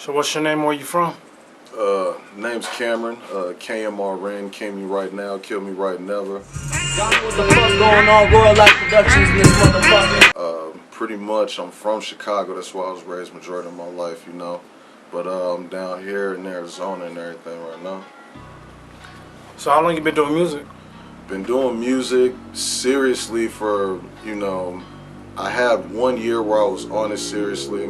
So what's your name? Where you from? Name's Kmrn. Kmrn. Came me right now, kill me right never. Y'all know what the fuck going on? Royal Life Productions in this motherfucker. Pretty much, I'm from Chicago. That's where I was raised majority of my life, you know. But I'm down here in Arizona and everything right now. So how long you been doing music? Been doing music seriously for, you know, I had 1 year where I was on it seriously,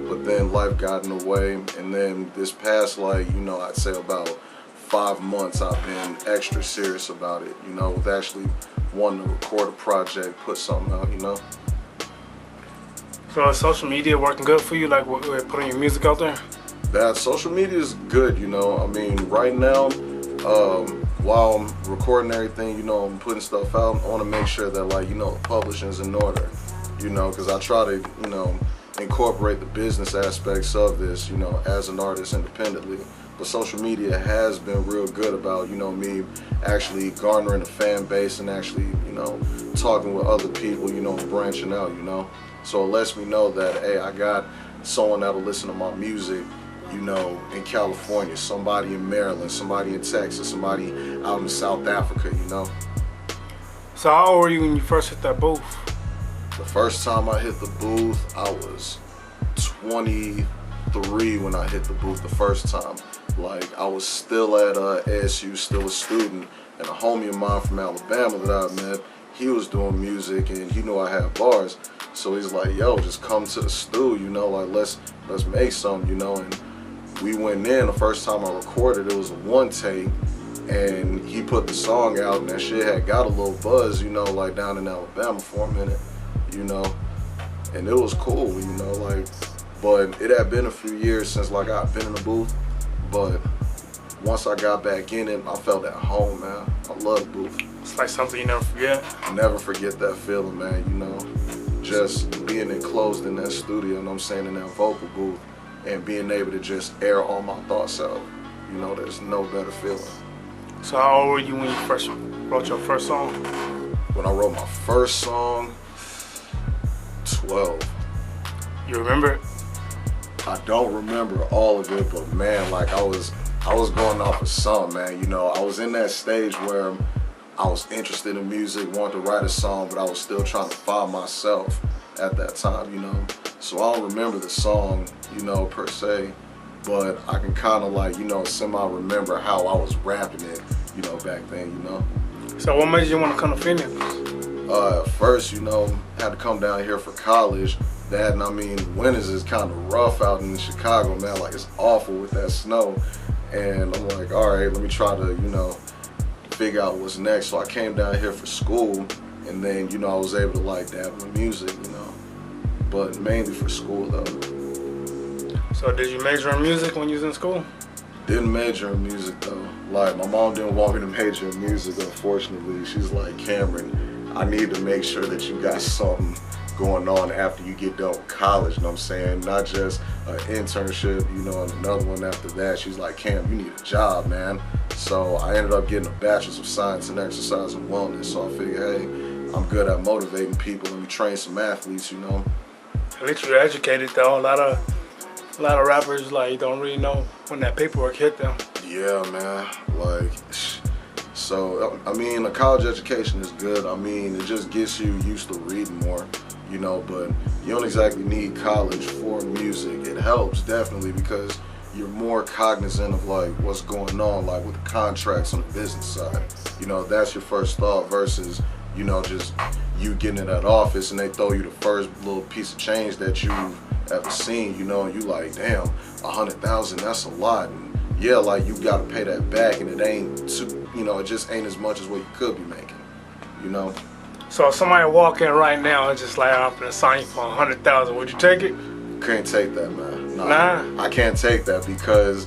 but then life got in the way, and then this past, like, you know, I'd say about 5 months I've been extra serious about it, you know, with actually wanting to record a project, put something out, you know. So is social media working good for you, like putting your music out there? That social media is good, you know. I mean, right now, while I'm recording everything, you know, I'm putting stuff out, I want to make sure that, like, you know, the publishing's in order, you know, because I try to, you know, incorporate the business aspects of this, you know, as an artist independently. But social media has been real good about, you know, me actually garnering a fan base and actually, you know, talking with other people, you know, branching out, you know. So it lets me know that, hey, I got someone that'll listen to my music, you know, in California, somebody in Maryland, somebody in Texas, somebody out in South Africa, you know. So how old were you when you first hit that booth? The first time I hit the booth, I was 23 when I hit the booth the first time. Like, I was still at ASU, still a student, and a homie of mine from Alabama that I met, he was doing music and he knew I had bars. So he's like, yo, just come to the stew, you know, like let's make something, you know. And we went in, the first time I recorded, it was a one take, and he put the song out and that shit had got a little buzz, you know, like down in Alabama for a minute, you know. And it was cool, you know, like, but it had been a few years since, like, I've been in the booth, but once I got back in it, I felt at home, man. I love the booth. It's like something you never forget. Never forget that feeling, man, you know. Just being enclosed in that studio, you know what I'm saying, in that vocal booth, and being able to just air all my thoughts out. You know, there's no better feeling. So how old were you when you first wrote your first song? When I wrote my first song, 12. You remember it? I don't remember all of it, but man, like I was going off of something, man. You know, I was in that stage where I was interested in music, wanted to write a song, but I was still trying to find myself at that time, you know. So I don't remember the song, you know, per se, but I can kind of, like, you know, semi-remember how I was rapping it, you know, back then, you know. So what made you want to come to Phoenix? First, you know, had to come down here for college. That, and I mean, winters is kind of rough out in Chicago, man. Like, it's awful with that snow. And I'm like, all right, let me try to, you know, figure out what's next. So I came down here for school, and then, you know, I was able to, like, dabble in music, you know, but mainly for school though. So did you major in music when you was in school? Didn't major in music though. Like, my mom didn't want me to major in music, unfortunately. She's like, Kmrn, I need to make sure that you got something going on after you get done with college, you know what I'm saying? Not just an internship, you know, and another one after that. She's like, Cam, you need a job, man. So I ended up getting a bachelor's of science in exercise and wellness. So I figured, hey, I'm good at motivating people, and we train some athletes, you know. At least you're educated though. A lot of rappers, like, don't really know when that paperwork hit them. Yeah, man. Like, so I mean, a college education is good. I mean, it just gets you used to reading more, you know, but you don't exactly need college for music. It helps definitely because you're more cognizant of, like, what's going on, like with the contracts on the business side. You know, that's your first thought versus, you know, just you getting in that office and they throw you the first little piece of change that you've ever seen, you know, and you like, damn, 100,000, that's a lot. And yeah, like, you gotta pay that back, and it ain't too, you know, it just ain't as much as what you could be making, you know. So if somebody walk in right now and just like, I'm gonna sign you for 100,000, would you take it? Can't take that, man. Nah. I can't take that because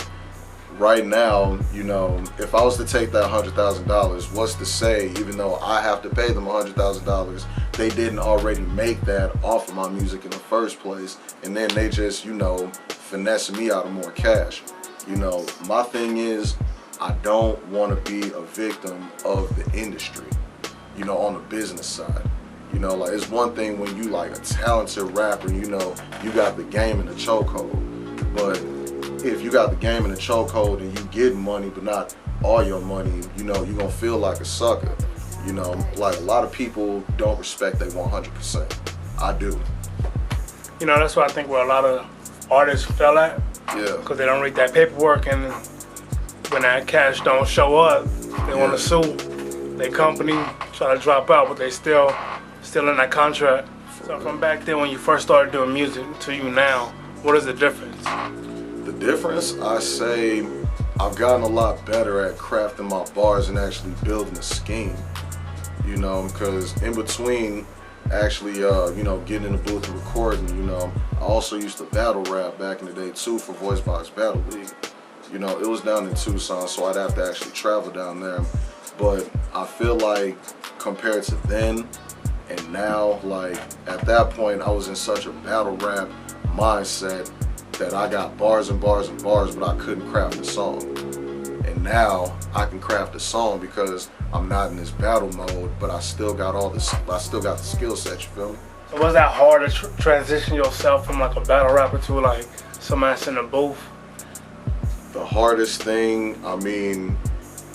right now, you know, if I was to take that $100,000, what's to say, even though I have to pay them $100,000, they didn't already make that off of my music in the first place, and then they just, you know, finessing me out of more cash. You know, my thing is, I don't want to be a victim of the industry, you know, on the business side. You know, like, it's one thing when you like a talented rapper, you know, you got the game in the chokehold. But if you got the game in a chokehold and you getting money but not all your money, you know, you're gonna feel like a sucker. You know, like a lot of people don't respect their 100%. I do. You know, that's what I think where a lot of artists fell at. Yeah. Because they don't read that paperwork, and when that cash don't show up, they want to sue their company, try to drop out, but they still in that contract. So from back then when you first started doing music to you now, what is the difference? The difference, I say, I've gotten a lot better at crafting my bars and actually building a scheme. You know, because in between actually, you know, getting in the booth and recording, you know, I also used to battle rap back in the day too for Voice Box Battle League. You know, it was down in Tucson, so I'd have to actually travel down there. But I feel like compared to then and now, like at that point, I was in such a battle rap mindset that I got bars and bars and bars, but I couldn't craft a song. And now I can craft a song because I'm not in this battle mode, but I still got all this. I still got the skill set. You feel me? So was that hard to transition yourself from like a battle rapper to like somebody that's in the booth? The hardest thing, I mean,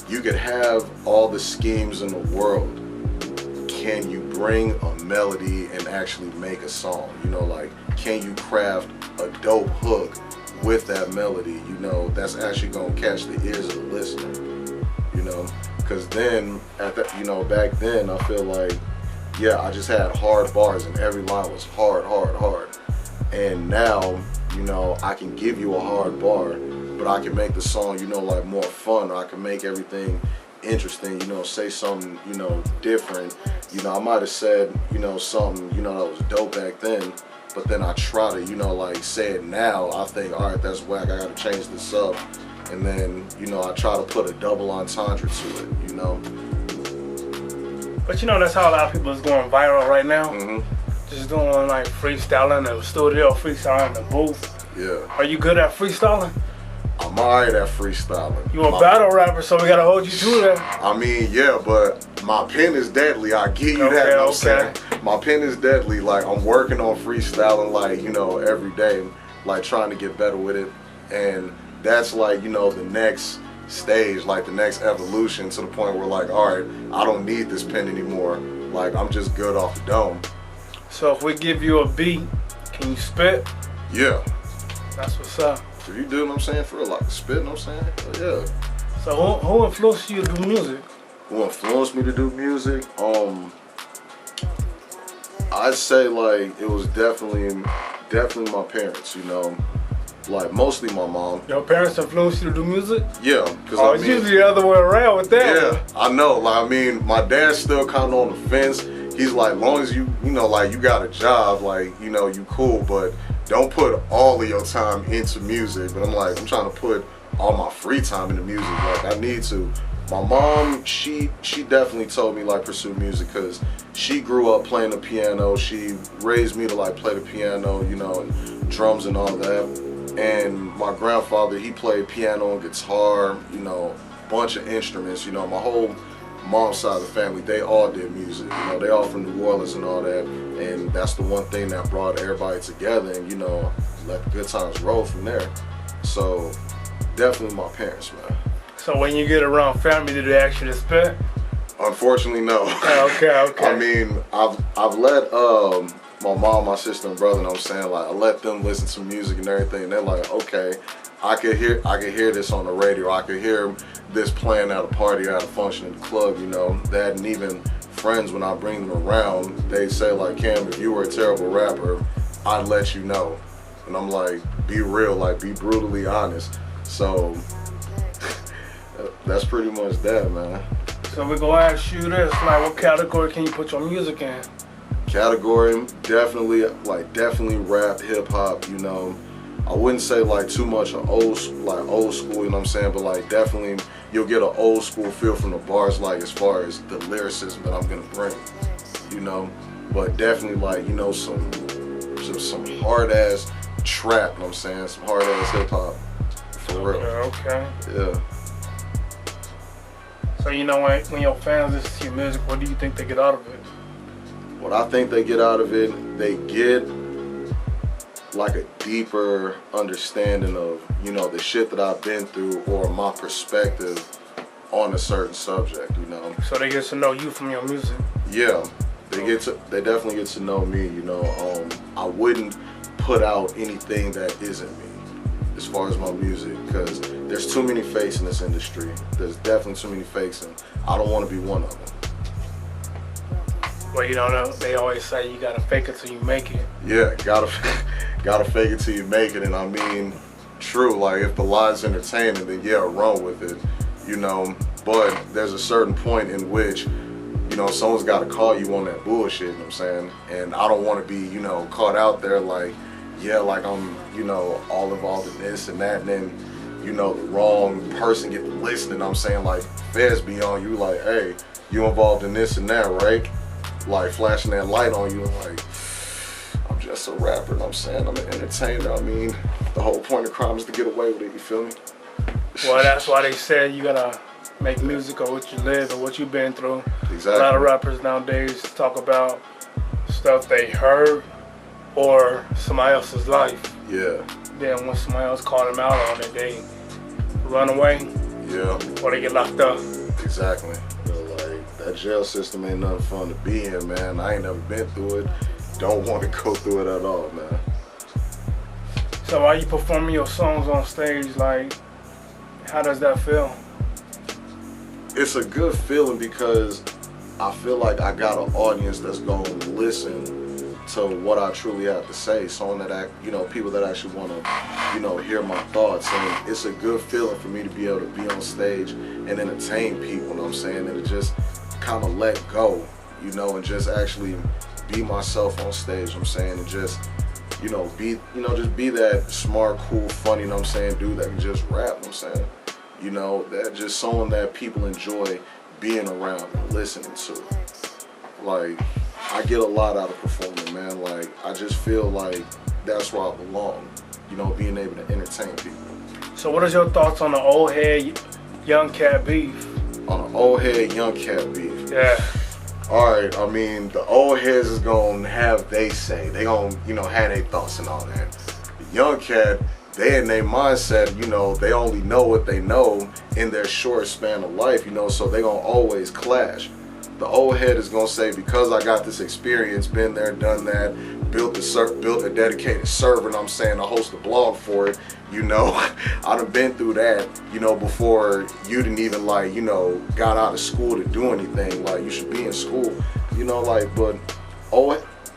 you could have all the schemes in the world. Can you bring a melody and actually make a song? You know, like, can you craft a dope hook with that melody, you know, that's actually gonna catch the ears of the listener, you know? Because then, you know, back then, I feel like, yeah, I just had hard bars and every line was hard. And now, you know, I can give you a hard bar, but I can make the song, you know, like more fun, or I can make everything interesting, you know, say something, you know, different. You know, I might have said, you know, something, you know, that was dope back then, but then I try to, you know, like say it now, I think, all right, that's whack, I gotta change this up. And then, you know, I try to put a double entendre to it, you know. But you know, that's how a lot of people is going viral right now. Mm-hmm. Just doing like freestyling in the studio, freestyling in the booth. Yeah. Are you good at freestyling? I'm alright at freestyling. You a battle rapper, so we gotta hold you to that. I mean, yeah, but my pen is deadly. I give you that. You know what I'm saying? My pen is deadly. Like, I'm working on freestyling, like, you know, every day, like trying to get better with it. And that's like, you know, the next stage, like the next evolution, to the point where, like, all right, I don't need this pen anymore. Like, I'm just good off the dome. So if we give you a beat, can you spit? Yeah. That's what's up. If you do what I'm saying, for real, like spit, you know what I'm saying? Yeah. So who influenced you to do music? Who influenced me to do music? I'd say like it was definitely my parents, you know. Like mostly my mom. Your parents influenced you to do music? Yeah, because I mean, it's usually the other way around with that. Yeah, I know. Like, I mean, my dad's still kind of on the fence. He's like, long as you know, like you got a job, like, you know, you cool, but don't put all of your time into music. But I'm like, I'm trying to put all my free time into music. Like, I need to. My mom, she definitely told me like pursue music because she grew up playing the piano. She raised me to like play the piano, you know, and drums and all that. And my grandfather, he played piano and guitar, you know, bunch of instruments. You know, my whole mom's side of the family, they all did music. You know, they all from New Orleans and all that. And that's the one thing that brought everybody together and, you know, let the good times roll from there. So definitely my parents, man. So when you get around family, did they ask you to spit? Unfortunately, no. Okay. I mean, I've let my mom, my sister, and brother, you know what I'm saying, like I let them listen to music and everything. And they're like, okay, I could hear this on the radio. I could hear this playing at a party, at a function in the club. You know, that, and even friends, when I bring them around, they say like, Cam, if you were a terrible rapper, I'd let you know. And I'm like, be real, like be brutally honest. So that's pretty much that, man. So we're gonna ask you this, like what category can you put your music in? Category, definitely rap, hip hop, you know. I wouldn't say like too much of old school, you know what I'm saying, but like definitely you'll get an old school feel from the bars, like as far as the lyricism that I'm gonna bring, you know. But definitely like, you know, some hard ass trap, you know what I'm saying, some hard ass hip hop, for real. Okay. Yeah. So you know, when your fans listen to your music, what do you think they get out of it? What I think they get out of it, they get like a deeper understanding of, you know, the shit that I've been through or my perspective on a certain subject, you know. So they get to know you from your music. Yeah, they definitely get to know me, you know. I wouldn't put out anything that isn't me as far as my music, because there's too many fakes in this industry. There's definitely too many fakes, and I don't want to be one of them. Well, you don't know, they always say you gotta fake it till you make it. Yeah, gotta fake it till you make it, and I mean, true. Like, if the line's entertaining, then yeah, run with it, you know. But there's a certain point in which, you know, someone's got to call you on that bullshit. You know what I'm saying? And I don't want to be, you know, caught out there like, yeah, like I'm, you know, all involved in this and that, and then, you know, the wrong person get to listening. I'm saying, like, feds be on you, like, hey, you involved in this and that, right? Like, flashing that light on you, and like, I'm just a rapper, and I'm saying, I'm an entertainer. I mean, the whole point of crime is to get away with it, you feel me? Well, that's why they said you gotta make music or what you live or what you've been through. Exactly. A lot of rappers nowadays talk about stuff they heard or somebody else's life. Yeah. Then when somebody else called them out on it, they run away. Yeah. Or they get locked up. Exactly. Like, that jail system ain't nothing fun to be in, man. I ain't never been through it. Don't want to go through it at all, man. So while you performing your songs on stage, like, how does that feel? It's a good feeling because I feel like I got an audience that's gonna listen to what I truly have to say. Someone that you know, people that actually want to, you know, hear my thoughts. And it's a good feeling for me to be able to be on stage and entertain people. You know what I'm saying? And to just kind of let go, you know, and just actually be myself on stage. You know what I'm saying? And just, you know, just be that smart, cool, funny, you know what I'm saying, dude that can just rap. You know what I'm saying? You know, that just someone that people enjoy being around and listening to. Like, I get a lot out of performing, man. Like, I just feel like that's where I belong, you know, being able to entertain people. So what is your thoughts on the old head, young cat beef? On the old head, young cat beef? Yeah. Alright, I mean, the old heads is gonna have they say. They gonna, you know, have their thoughts and all that. The young cat, they in their mindset, you know, they only know what they know in their short span of life, you know, so they gonna always clash. The old head is gonna say, because I got this experience, been there, done that, built a dedicated server, and I'm saying I host a blog for it, you know, I done been through that, you know, before you didn't even, like, you know, got out of school to do anything. Like, you should be in school, you know, like, but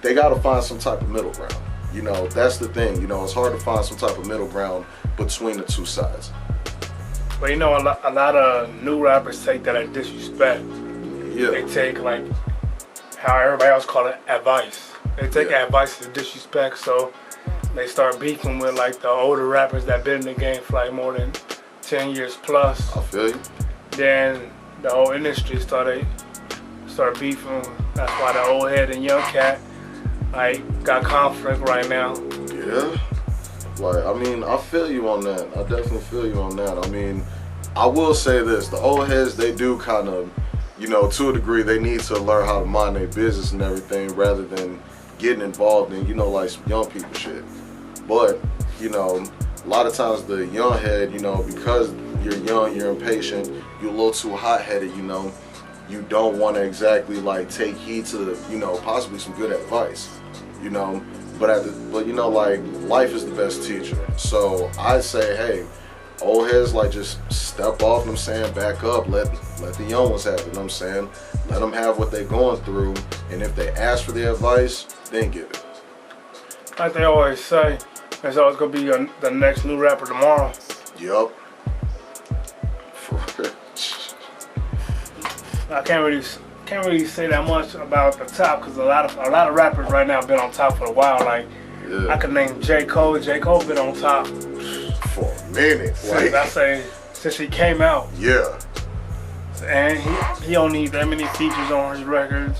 they gotta find some type of middle ground. You know, that's the thing, you know, it's hard to find some type of middle ground between the two sides. But you know, a lot of new rappers take that as disrespect. Yeah. They take, like, how everybody else call it, advice. They take advice as disrespect, so they start beefing with, like, the older rappers that been in the game for, like, more than 10 years plus. I feel you. Then the whole industry start beefing. That's why the old head and young cat, like, got conflict right now. Yeah. Like, I mean, I feel you on that. I definitely feel you on that. I mean, I will say this. The old heads, they do kind of, you know, to a degree, they need to learn how to mind their business and everything rather than getting involved in, you know, like some young people shit. But, you know, a lot of times the young head, you know, because you're young, you're impatient, you're a little too hot-headed, you know, you don't want to exactly, like, take heed to, you know, possibly some good advice, you know. But you know, like, life is the best teacher. So I'd say, hey, old heads, like, just step off, you know what I'm saying, back up, let the young ones have it, you know what I'm saying. Let them have what they're going through, and if they ask for the advice, then give it. Like they always say, there's always gonna be the next new rapper tomorrow. Yup. For real. I can't really say that much about the top because a lot of rappers right now been on top for a while. Like, yeah. I could name J. Cole. J. Cole been on top for a minute. Since he came out. Yeah. And he don't need that many features on his records.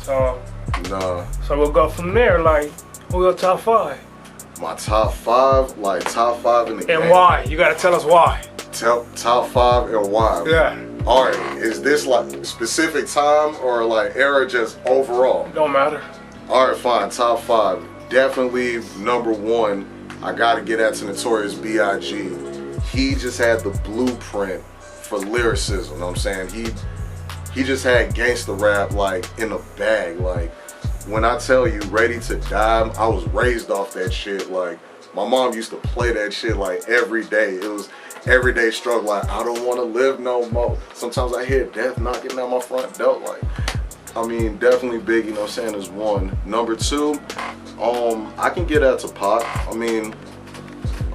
So nah. So we'll go from there. Like, who your top 5? My top 5, like top 5 in the game. And why? You gotta tell us why. Top 5 and why. Yeah. Alright, is this like specific time or like era just overall? Don't matter. Alright, fine. Top 5. definitely number one, I gotta get at to Notorious B.I.G. He just had the blueprint for lyricism, you know what I'm saying? He just had gangsta rap like in a bag. Like when I tell you Ready to Die, I was raised off that shit. Like my mom used to play that shit like every day. It was everyday struggle, like I don't want to live no more. Sometimes I hear death knocking at my front door. Like, I mean, definitely Biggie, you know what I'm saying, is one. Number two, I can get at to Pac. I mean,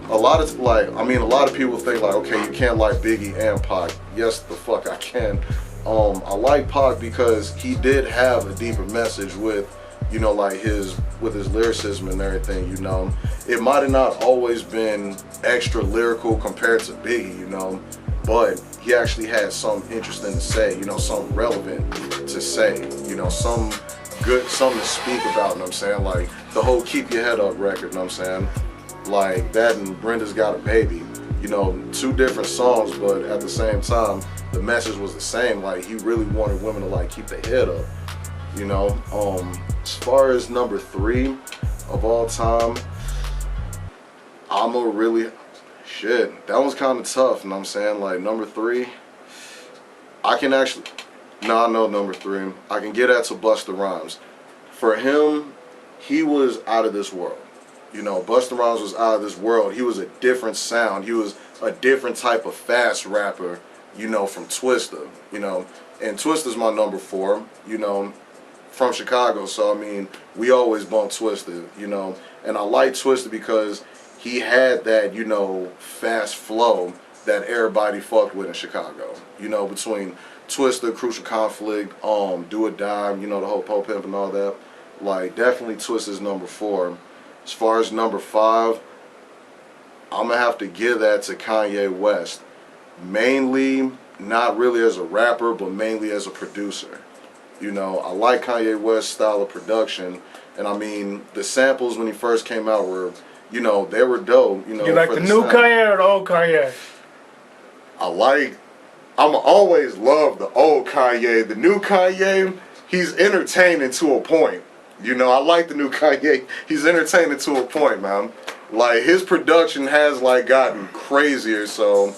a lot of people think like, okay, you can't like Biggie and Pac. Yes, the fuck I can. I like Pac because he did have a deeper message with, you know, like his lyricism and everything, you know. It might have not always been extra lyrical compared to Biggie, you know, but he actually had something interesting to say, you know, something relevant to say, you know, something to speak about, you know what I'm saying? Like the whole Keep Your Head Up record, you know what I'm saying? Like that and Brenda's Got a Baby, you know, two different songs, but at the same time, the message was the same. Like he really wanted women to like keep their head up, you know. As far as number three of all time, I'm a really, shit, that was kind of tough, you know what I'm saying? Like number three, I can actually, I know number three, I can get at to Busta Rhymes. For him, he was out of this world. You know, Busta Rhymes was out of this world. He was a different sound. He was a different type of fast rapper, you know, from Twista, you know. And Twista's my number four, you know, from Chicago. So, I mean, we always bump Twista, you know. And I like Twista because he had that, you know, fast flow that everybody fucked with in Chicago. You know, between Twista, Crucial Conflict, Do or Die, you know, the whole Pope Pimp and all that. Like, definitely Twista's number four. As far as number five, I'm going to have to give that to Kanye West. Mainly, not really as a rapper, but mainly as a producer. You know, I like Kanye West's style of production. And I mean, the samples when he first came out were, you know, they were dope. You know, you like the new Kanye or the old Kanye? I'm always love the old Kanye. The new Kanye, he's entertaining to a point. You know, I like the new Kanye. He's entertaining to a point, man. Like, his production has, like, gotten crazier, so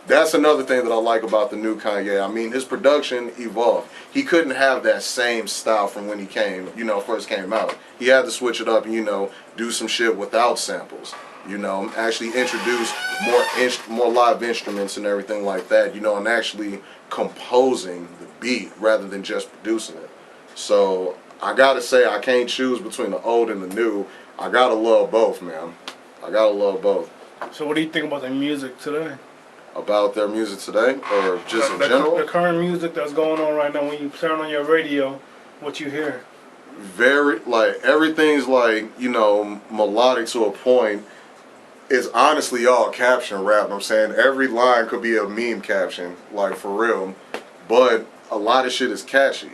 that's another thing that I like about the new Kanye. I mean, his production evolved. He couldn't have that same style from when he came, you know, first came out. He had to switch it up and, you know, do some shit without samples. You know, actually introduce more live instruments and everything like that, you know, and actually composing the beat rather than just producing it. So I gotta say, I can't choose between the old and the new. I gotta love both, man. I gotta love both. So what do you think about the music today? About their music today, or just in general? The current music that's going on right now, when you turn on your radio, what you hear? Very, like, everything's like, you know, melodic to a point. It's honestly all caption rap, you know what I'm saying? Every line could be a meme caption, like, for real. But a lot of shit is catchy,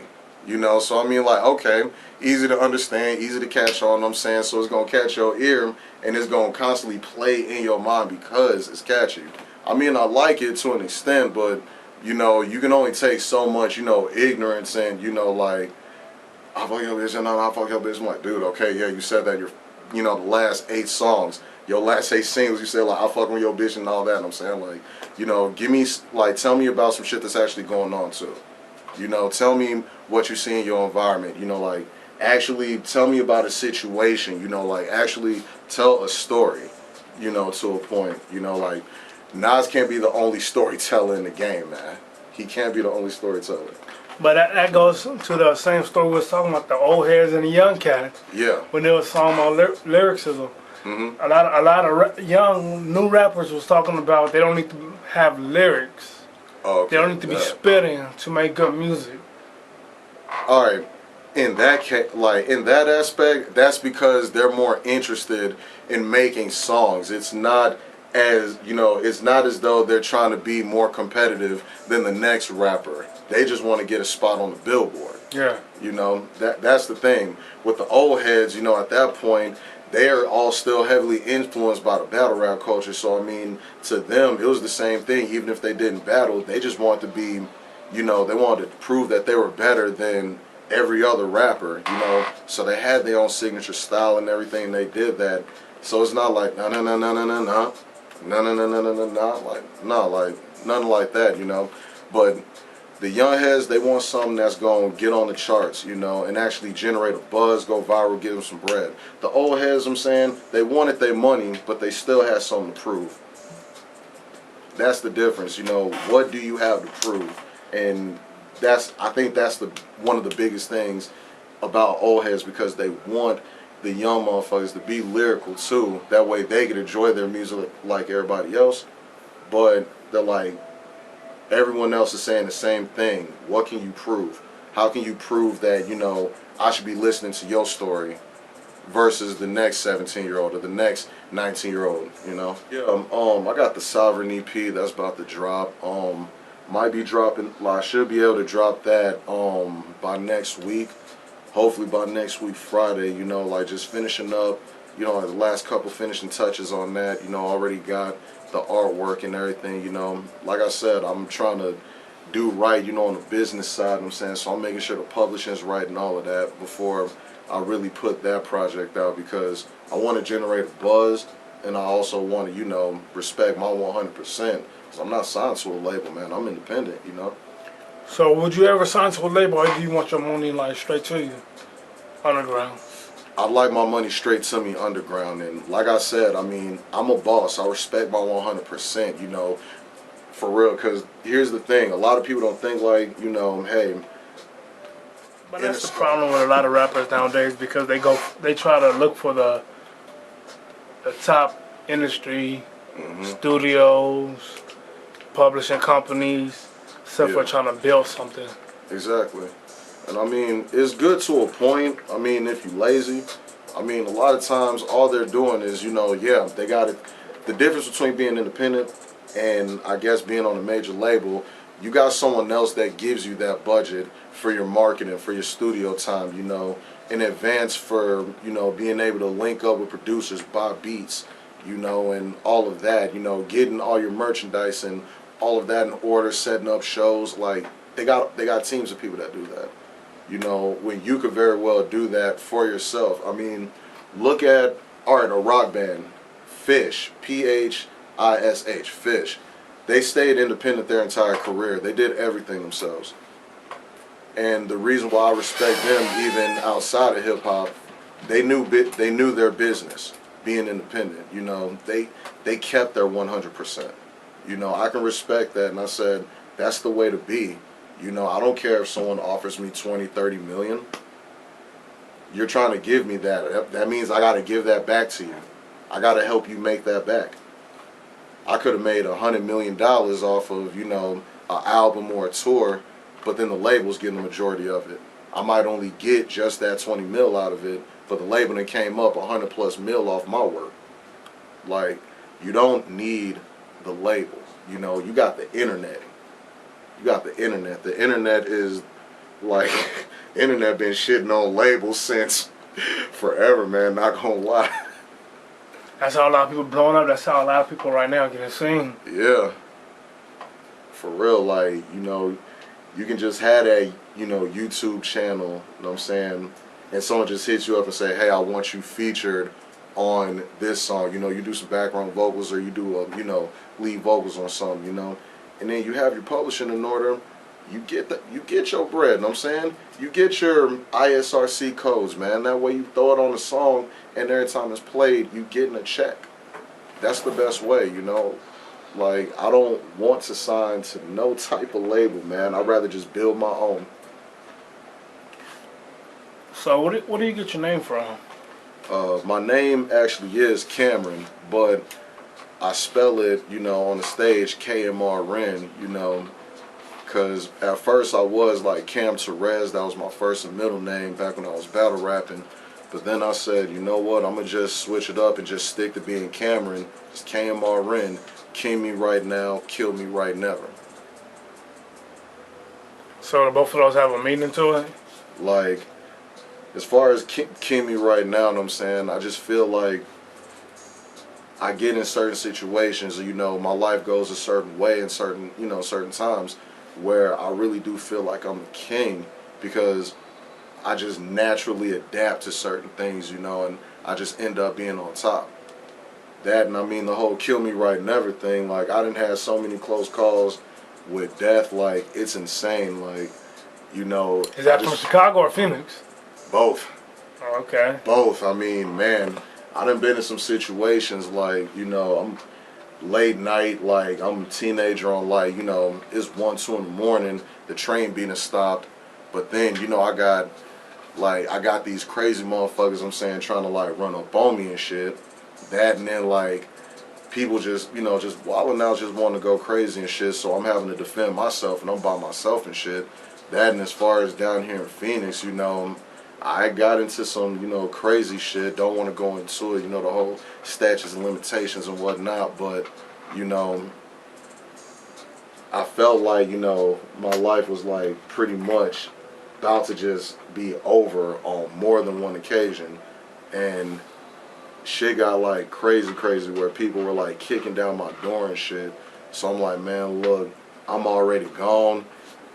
you know? So, I mean, like, okay, easy to understand, easy to catch on, you know what I'm saying? So it's going to catch your ear, and it's going to constantly play in your mind because it's catchy. I mean, I like it to an extent, but, you know, you can only take so much, you know, ignorance and, you know, like, I fuck your bitch and I fuck your bitch. I'm like, dude, okay, yeah, you said that you know, the last 8 songs, your last 8 singles, you said, like, I fuck with your bitch and all that, and I'm saying, like, you know, give me, like, tell me about some shit that's actually going on, too. You know, tell me what you see in your environment, you know, like, actually tell me about a situation, you know, like, actually tell a story, you know, to a point, you know, like, Nas can't be the only storyteller in the game, man. He can't be the only storyteller. But that goes to the same story we was talking about, the old heads and the young cats. Yeah. When they was talking about lyricism. Mm-hmm. A lot of young, new rappers was talking about they don't need to have lyrics. Oh, okay. They don't need to be spitting to make good music. All right. In that case, like, in that aspect, that's because they're more interested in making songs. It's not as, you know, it's not as though they're trying to be more competitive than the next rapper. They just want to get a spot on the Billboard. Yeah. You know, that's the thing. With the old heads, you know, at that point, they are all still heavily influenced by the battle rap culture. So, I mean, to them, it was the same thing. Even if they didn't battle, they just wanted to be, you know, they wanted to prove that they were better than every other rapper, you know. So they had their own signature style and everything. They did that. So it's not like no, like no, like nothing like that, you know. But the young heads, they want something that's gonna get on the charts, you know, and actually generate a buzz, go viral, give them some bread. The old heads, I'm saying, they wanted their money, but they still had something to prove. That's the difference, you know. What do you have to prove? And I think that's one of the biggest things about old heads, because they want the young motherfuckers to be lyrical too. That way they can enjoy their music like everybody else. But they're like, everyone else is saying the same thing. What can you prove? How can you prove that, you know, I should be listening to your story versus the next 17-year-old or the next 19-year-old, you know? Yeah, I got the Sovereign EP that's about to drop. Might be dropping, well, I should be able to drop that by next week. Hopefully by next week Friday, you know, like just finishing up, you know, like the last couple finishing touches on that, you know, already got the artwork and everything, you know. Like I said, I'm trying to do right, you know, on the business side, I'm saying, so I'm making sure the publishing's right and all of that before I really put that project out, because I want to generate a buzz, and I also want to, you know, respect my 100%, because I'm not signed to a label, man. I'm independent, you know. So would you ever sign to a label, or do you want your money like straight to you, underground? I'd like my money straight to me underground, and like I said, I mean, I'm a boss. I respect my 100%, you know, for real, because here's the thing. A lot of people don't think like, you know, hey. But that's the problem with a lot of rappers nowadays, because they try to look for the top industry, studios, publishing companies, except for trying to build something. Exactly. And I mean, it's good to a point. I mean, if you're lazy, I mean, a lot of times all they're doing is, you know, yeah, they got it. The difference between being independent and I guess being on a major label, you got someone else that gives you that budget for your marketing, for your studio time, you know, in advance for, you know, being able to link up with producers, buy beats, you know, and all of that, you know, getting all your merchandise and all of that in order, setting up shows. Like, they got teams of people that do that. You know, when you could very well do that for yourself. I mean, look at, all right, a rock band, Phish, Phish, Phish. They stayed independent their entire career. They did everything themselves. And the reason why I respect them, even outside of hip hop, they knew their business, being independent. You know, they kept their 100%. You know, I can respect that, and I said that's the way to be. You know, I don't care if someone offers me 20, 30 million. You're trying to give me that. That means I got to give that back to you. I got to help you make that back. I could have made $100 million off of, you know, an album or a tour, but then the label's getting the majority of it. I might only get just that 20 mil out of it, but the label that came up 100+ mil off my work. Like, you don't need the label. You know, you got the internet. You got the internet. The internet is like, internet been shitting on labels since forever, man. Not gonna lie. That's how a lot of people blowing up. That's how a lot of people right now getting seen. Yeah. For real, like, you know, you can just have that, you know, YouTube channel, you know what I'm saying, and someone just hits you up and say, hey, I want you featured on this song. You know, you do some background vocals, or you do, you know, lead vocals on something, you know. And then you have your publishing in order, you get your bread, you know what I'm saying? You get your ISRC codes, man. That way you throw it on a song, and every time it's played, you getting a check. That's the best way, you know? Like, I don't want to sign to no type of label, man. I'd rather just build my own. So what do you get your name from? My name actually is Kmrn, but I spell it, you know, on the stage, Kmrn, you know, because at first I was like Cam Therese. That was my first and middle name back when I was battle rapping. But then I said, you know what, I'm going to just switch it up and just stick to being Kmrn. It's Kmrn, king me right now, kill me right never. So both of those have a meaning to it? Like, as far as king me right now, you know what I'm saying, I just feel like I get in certain situations, you know, my life goes a certain way in certain, you know, certain times where I really do feel like I'm a king, because I just naturally adapt to certain things, you know, and I just end up being on top. That, and I mean the whole kill me right never thing, like I didn't have so many close calls with death, like it's insane, like, you know. Is that from Chicago or Phoenix? Both. Oh, okay. Both. I mean, man, I done been in some situations like, you know, I'm late night, like I'm a teenager on, like, you know, it's 1, 2 in the morning, the train being stopped, but then, you know, I got these crazy motherfuckers, I'm saying, trying to like run up on me and shit. That, and then like people just, you know, just wilding out, just wanting to go crazy and shit, so I'm having to defend myself and I'm by myself and shit. That, and as far as down here in Phoenix, you know, I got into some, you know, crazy shit. Don't want to go into it, you know, the whole statutes and limitations and whatnot. But, you know, I felt like, you know, my life was like pretty much about to just be over on more than one occasion. And shit got like crazy where people were like kicking down my door and shit. So I'm like, man, look, I'm already gone.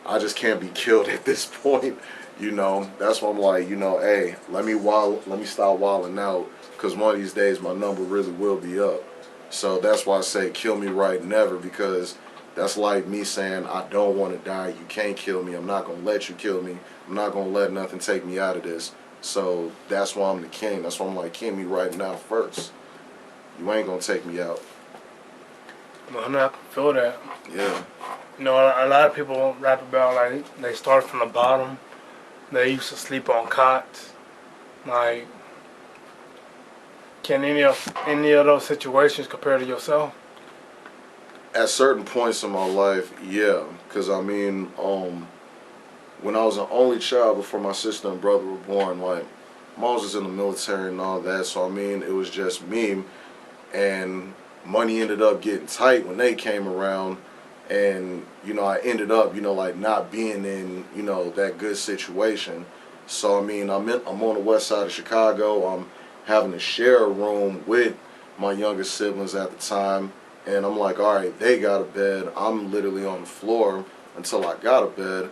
I just can't be killed at this point. You know, that's why I'm like, you know, hey, let me stop wilding out, because one of these days my number really will be up. So that's why I say kill me right never, because that's like me saying I don't want to die. You can't kill me. I'm not going to let you kill me. I'm not going to let nothing take me out of this. So that's why I'm the king. That's why I'm like, kill me right now first. You ain't going to take me out. Well, I can feel that. Yeah. You know, a lot of people rap about, like, they start from the bottom. They used to sleep on cots. Like, can any of those situations compare to yourself? At certain points in my life, yeah. Because, I mean, when I was an only child before my sister and brother were born, like, mom was in the military and all that. So, I mean, it was just me. And money ended up getting tight when they came around. And, you know, I ended up, you know, like not being in, you know, that good situation. So, I mean, I'm on the west side of Chicago. I'm having to share a room with my youngest siblings at the time. And I'm like, all right, they got a bed. I'm literally on the floor until I got a bed.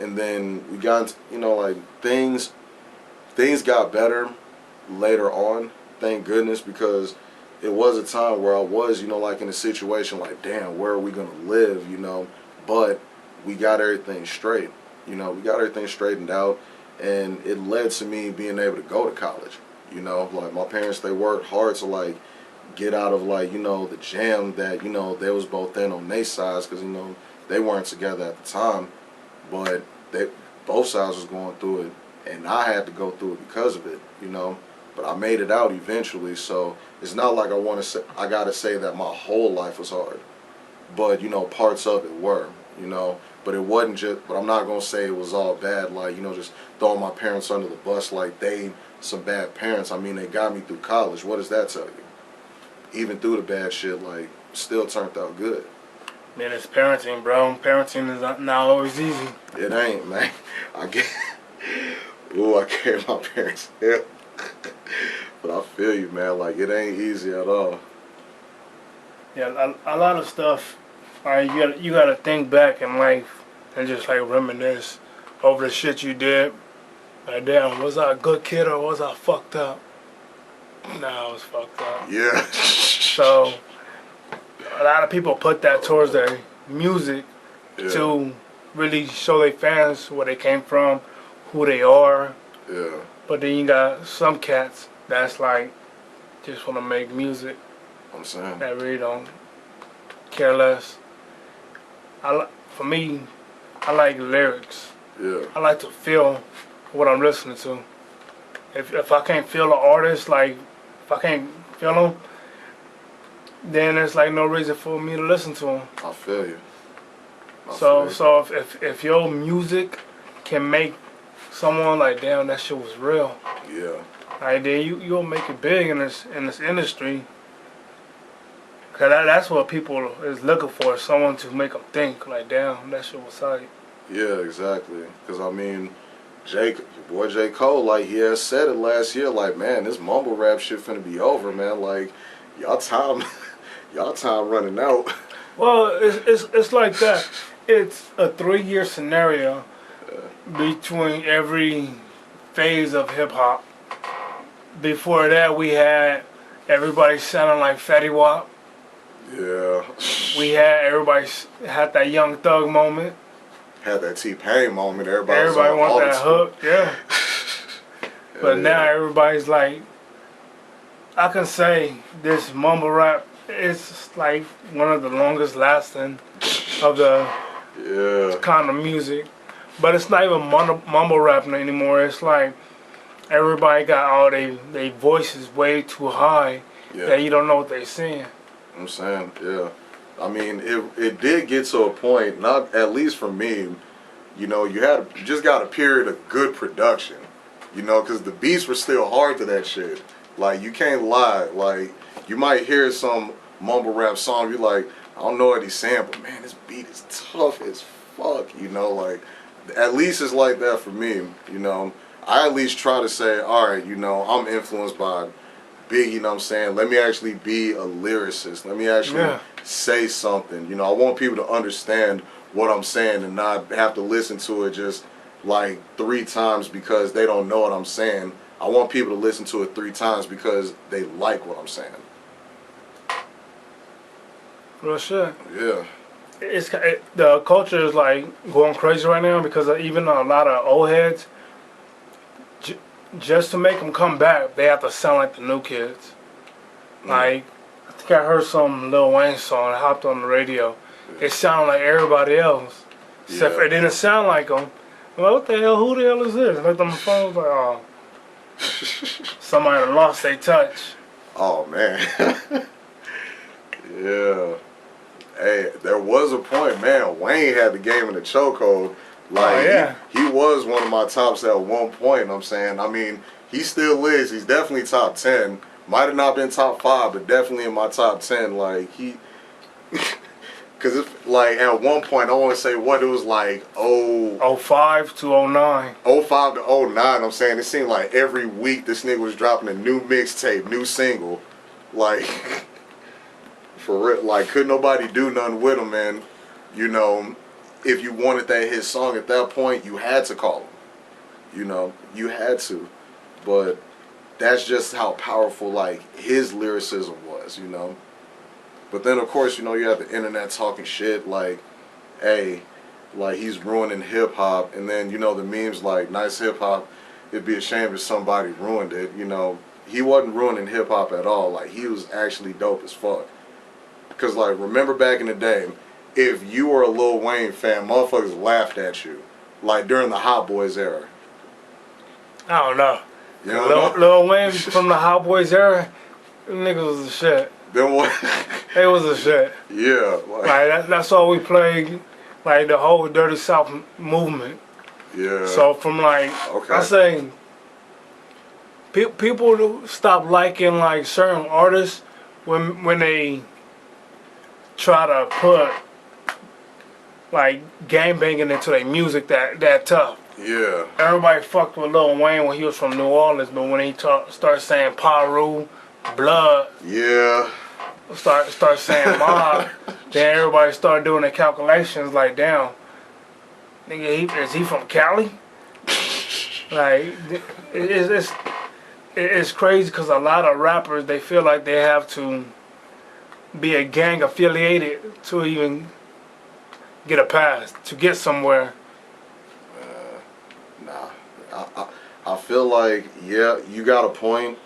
And then we got, you know, like things got better later on, thank goodness, because it was a time where I was, you know, like in a situation like, damn, where are we going to live, you know? But we got everything straight, you know, we got everything straightened out, and it led to me being able to go to college, you know? Like, my parents, they worked hard to, like, get out of, like, you know, the jam that, you know, they was both in on their sides, because, you know, they weren't together at the time, but both sides was going through it, and I had to go through it because of it, you know? But I made it out eventually, so it's not like I gotta say that my whole life was hard. But, you know, parts of it were, you know. But it wasn't just, but I'm not gonna say it was all bad, like, you know, just throwing my parents under the bus like they some bad parents. I mean, they got me through college. What does that tell you? Even through the bad shit, like, still turned out good. Man, it's parenting, bro. Parenting is not always easy. It ain't, man. I carry my parents hell. But I feel you, man. Like, it ain't easy at all. Yeah, a lot of stuff. Like, you gotta think back in life and just like reminisce over the shit you did. Like, damn, was I a good kid or was I fucked up? Nah, I was fucked up. Yeah. So a lot of people put that towards their music to really show their fans where they came from, who they are. Yeah. But then you got some cats that's like just want to make music. I'm saying that really don't care less. For me, I like lyrics. Yeah. I like to feel what I'm listening to. If I can't feel the artist, like if I can't feel them, then there's like no reason for me to listen to them. I feel you. So if your music can make someone like, damn, that shit was real. Yeah. Like, then you'll make it big in this industry. Cause that's what people is looking for, someone to make them think like, damn, that shit was tight. Yeah, exactly. Cause I mean, your boy J. Cole, like, he has said it last year, like, man, this mumble rap shit finna be over, man. Like, y'all time running out. Well, it's like that. It's a 3-year scenario between every phase of hip hop. Before that, we had everybody sounding like Fetty Wap. Yeah. We had everybody had that Young Thug moment. Had that T-Pain moment. Everybody Want that hook, yeah. But now yeah. everybody's like, I can say this mumble rap is like one of the longest lasting of the kind of music. But it's not even mumble rap anymore. It's like everybody got all they voices way too high that you don't know what they're saying. I'm saying, yeah. I mean, it did get to a point, not at least for me, you know, you just got a period of good production, you know, because the beats were still hard to that shit. Like, you can't lie. Like, you might hear some mumble rap song, you're like, I don't know what he's saying, but man, this beat is tough as fuck, you know, like, at least it's like that for me, you know. I at least try to say, all right, you know, I'm influenced by Big, you know what I'm saying? Let me actually be a lyricist. Let me actually say something. You know, I want people to understand what I'm saying and not have to listen to it just like 3 times because they don't know what I'm saying. I want people to listen to it 3 times because they like what I'm saying. Real shit. Yeah. The culture is like going crazy right now because even a lot of old heads, just to make them come back, they have to sound like the new kids. Like, I think I heard some Lil Wayne song, I hopped on the radio. It sounded like everybody else. Except for it didn't sound like them. Well, what the hell, who the hell is this? I looked on my phone, like, oh. Somebody lost their touch. Oh, man. Yeah. Hey, there was a point, man, Wayne had the game in the chokehold. Like, he was one of my tops at one point, you know what I'm saying? I mean, he still is. He's definitely top 10. Might have not been top 5, but definitely in my top 10. Like, he... Because, like, at one point, I want to say what it was like, 05 to 09. 05 to 09, I'm saying. It seemed like every week this nigga was dropping a new mixtape, new single. Like, for real. Like, couldn't nobody do nothing with him, man. You know... If you wanted that hit song at that point, you had to call him. You know, you had to. But that's just how powerful, like, his lyricism was, you know. But then, of course, you know, you have the internet talking shit, like, hey, like, he's ruining hip-hop. And then, you know, the memes like, nice hip-hop, it'd be a shame if somebody ruined it. You know, he wasn't ruining hip-hop at all. Like, he was actually dope as fuck. Because, like, remember back in the day, if you were a Lil Wayne fan, motherfuckers laughed at you. Like during the Hot Boys era. I don't know. You know Lil Wayne from the Hot Boys era, them niggas was the shit. Then what? They was the shit. Yeah. Like that's all we played, like the whole Dirty South movement. Yeah. So from like, I say, people stop liking like certain artists when they try to put like gangbanging into their music that tough. Yeah. Everybody fucked with Lil Wayne when he was from New Orleans, but when he started saying Paru, blood, start saying mob, then everybody started doing the calculations like, damn, nigga, is he from Cali? Like, it's crazy because a lot of rappers, they feel like they have to be a gang affiliated to even get a pass, to get somewhere. Nah, I feel like, yeah, you got a point.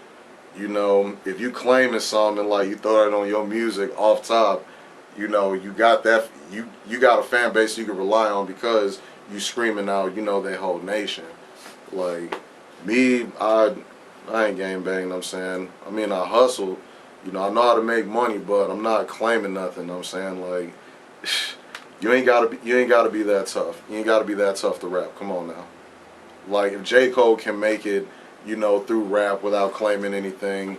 You know, if you claiming something like you throw it on your music off top, you know, you got that, you got a fan base you can rely on because you screaming out, you know, their whole nation. Like me, I ain't gang bang, you know what I'm saying? I mean, I hustle, you know, I know how to make money, but I'm not claiming nothing, you know what I'm saying? Like, you ain't gotta be that tough. You ain't gotta be that tough to rap. Come on now. Like if J. Cole can make it, you know, through rap without claiming anything,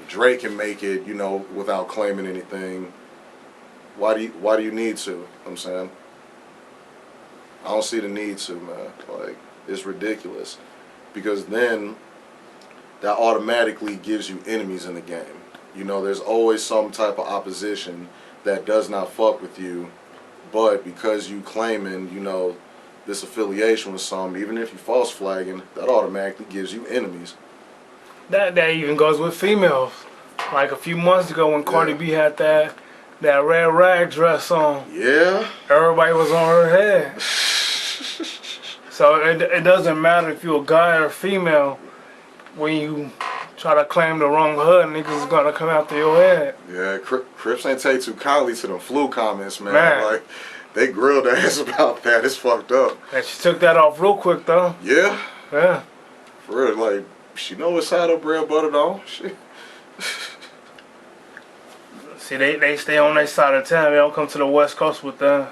Drake can make it, you know, without claiming anything. Why do you need to? You know what I'm saying? I don't see the need to, man. Like, it's ridiculous. Because then that automatically gives you enemies in the game. You know, there's always some type of opposition that does not fuck with you, but because you claiming, you know, this affiliation with something, even if you false flagging, that automatically gives you enemies. That even goes with females. Like a few months ago when Cardi B had that red rag dress on, Yeah. everybody was on her head. So it doesn't matter if you're a guy or female. When you try to claim the wrong hood, niggas is gonna come after your head. Yeah, Crips ain't take too kindly to them flu comments, man. Man. Like, they grilled her ass about that. It's fucked up. And she took that off real quick though. Yeah. Yeah. For real, like, she know what side her bread buttered on. Shit. See, they stay on their side of town. They don't come to the West Coast with them.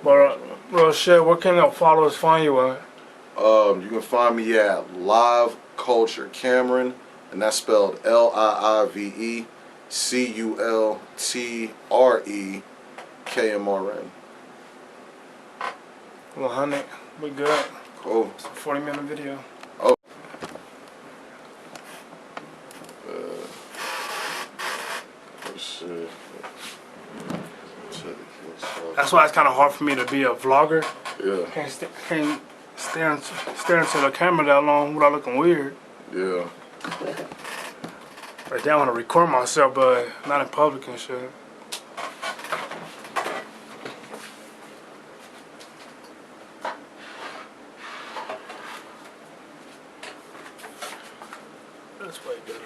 But real shit, where can the followers find you at? You can find me at Live Culture Kmrn, and that's spelled LIIVECULTRE Kmrn. 100. We good. Cool. It's a 40-minute video. Oh. Shit. That's why it's kind of hard for me to be a vlogger. Yeah. Can't stare into the camera that long without looking weird. Yeah. Right now I want to record myself, but not in public and shit. That's way better.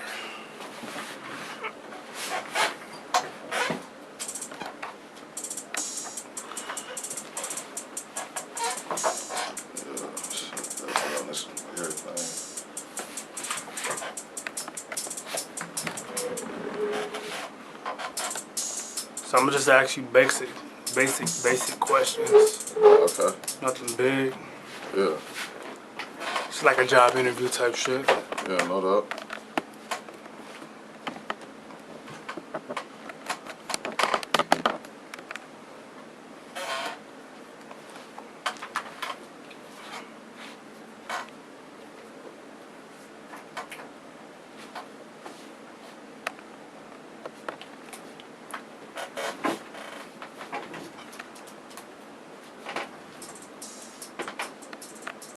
So I'm gonna just ask you basic questions. Okay. Nothing big. Yeah. It's like a job interview type shit. Yeah, no doubt.